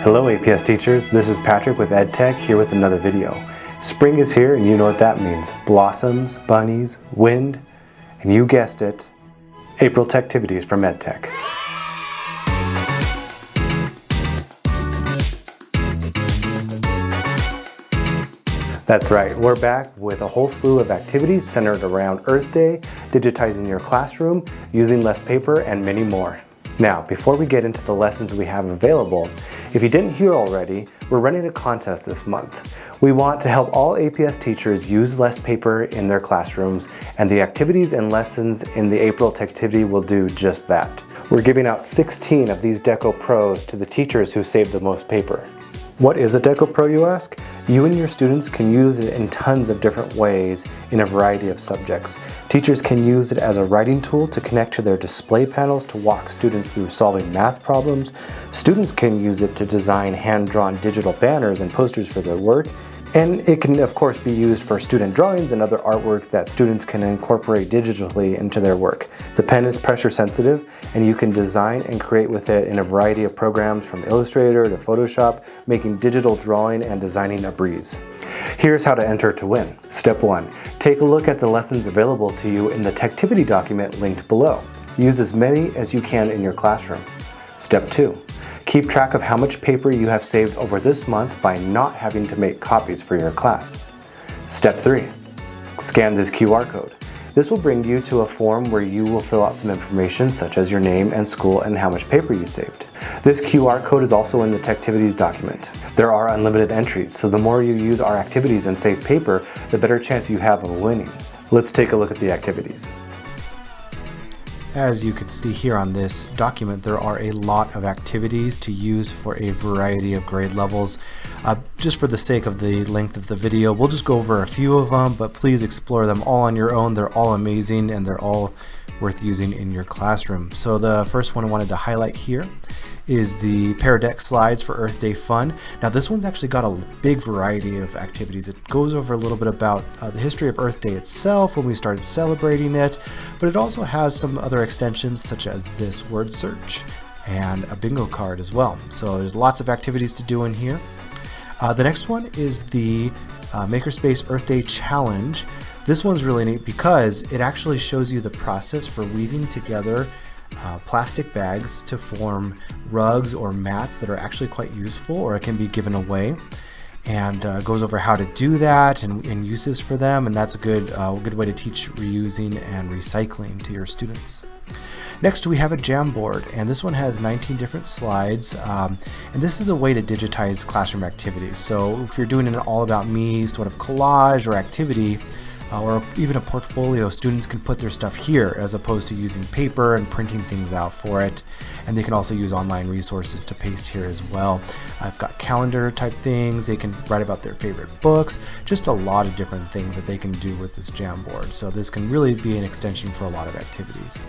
Hello APS teachers, this is Patrick with EdTech here with another video. Spring is here and you know what that means. Blossoms, bunnies, wind, and you guessed it, April Techtivities from EdTech. That's right, we're back with a whole slew of activities centered around Earth Day, digitizing your classroom, using less paper, and many more. Now, before we get into the lessons we have available, if you didn't hear already, we're running a contest this month. We want to help all APS teachers use less paper in their classrooms, and the activities and lessons in the April Techtivity will do just that. We're giving out 16 of these Deco Pros to the teachers who saved the most paper. What is a Deco Pro, you ask? You and your students can use it in tons of different ways in a variety of subjects. Teachers can use it as a writing tool to connect to their display panels to walk students through solving math problems. Students can use it to design hand-drawn digital banners and posters for their work. And it can, of course, be used for student drawings and other artwork that students can incorporate digitally into their work. The pen is pressure sensitive, and you can design and create with it in a variety of programs from Illustrator to Photoshop, making digital drawing and designing a breeze. Here's how to enter to win. Step 1. Take a look at the lessons available to you in the Techtivity document linked below. Use as many as you can in your classroom. Step 2. Keep track of how much paper you have saved over this month by not having to make copies for your class. Step 3. Scan this QR code. This will bring you to a form where you will fill out some information such as your name and school and how much paper you saved. This QR code is also in the Techtivities document. There are unlimited entries, so the more you use our activities and save paper, the better chance you have of winning. Let's take a look at the activities. As you can see here on this document, there are a lot of activities to use for a variety of grade levels. Just for the sake of the length of the video, we'll just go over a few of them, but please explore them all on your own. They're all amazing and they're all worth using in your classroom. So the first one I wanted to highlight here is the Pair Deck Slides for Earth Day Fun. Now this one's actually got a big variety of activities. It goes over a little bit about the history of Earth Day itself, when we started celebrating it, but it also has some other extensions such as this word search and a bingo card as well. So there's lots of activities to do in here. The next one is the Makerspace Earth Day Challenge. This one's really neat because it actually shows you the process for weaving together plastic bags to form rugs or mats that are actually quite useful, or it can be given away, and goes over how to do that and uses for them, and that's a good way to teach reusing and recycling to your students. Next we have a Jamboard, and this one has 19 different slides, and this is a way to digitize classroom activities. So if you're doing an all about me sort of collage or activity, or even a portfolio, students can put their stuff here as opposed to using paper and printing things out for it. And they can also use online resources to paste here as well. It's got calendar type things. They can write about their favorite books, just a lot of different things that they can do with this Jamboard. So this can really be an extension for a lot of activities.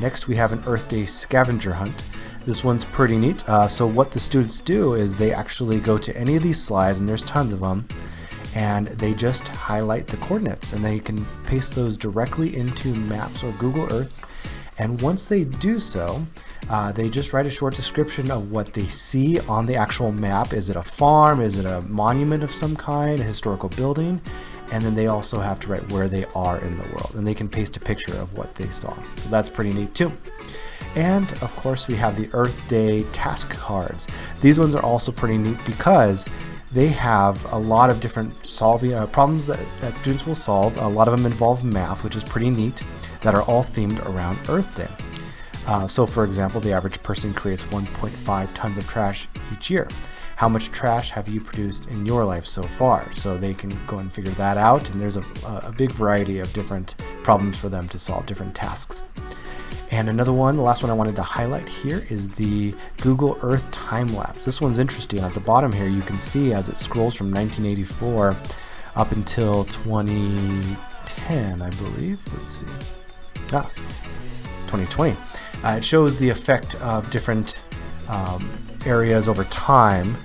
Next we have an Earth Day Scavenger Hunt. This one's pretty neat. So what the students do is they actually go to any of these slides, and there's tons of them, and they just highlight the coordinates, and they can paste those directly into Maps or Google Earth. And once they do so, they just write a short description of what they see on the actual map. Is it a farm? Is it a monument of some kind? A historical building? And then they also have to write where they are in the world, and they can paste a picture of what they saw. So that's pretty neat too. And of course we have the Earth Day task cards. These ones are also pretty neat because they have a lot of different solving problems that students will solve. A lot of them involve math, which is pretty neat, that are all themed around Earth Day. So for example, the average person creates 1.5 tons of trash each year. How much trash have you produced in your life so far? So they can go and figure that out, and there's a big variety of different problems for them to solve, different tasks. And another one, the last one I wanted to highlight here, is the Google Earth time lapse. This one's interesting. At the bottom here, you can see as it scrolls from 1984 up until 2010, I believe. Let's see. 2020. It shows the effect of different areas over time.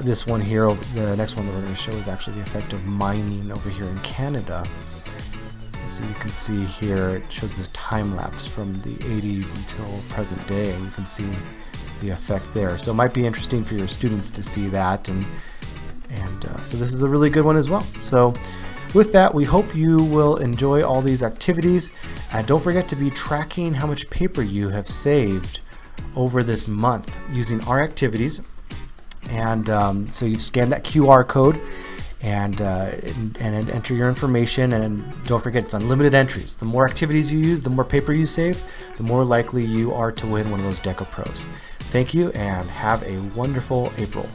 This one here, the next one that we're going to show, is actually the effect of mining over here in Canada. So you can see here, it shows this time lapse from the 80s until present day, and you can see the effect there. So it might be interesting for your students to see that, and so this is a really good one as well. So with that, we hope you will enjoy all these activities, and don't forget to be tracking how much paper you have saved over this month using our activities. And so you scan that QR code and enter your information, and don't forget it's unlimited entries. The more activities you use, the more paper you save, the more likely you are to win one of those Deco Pros. Thank you and have a wonderful April.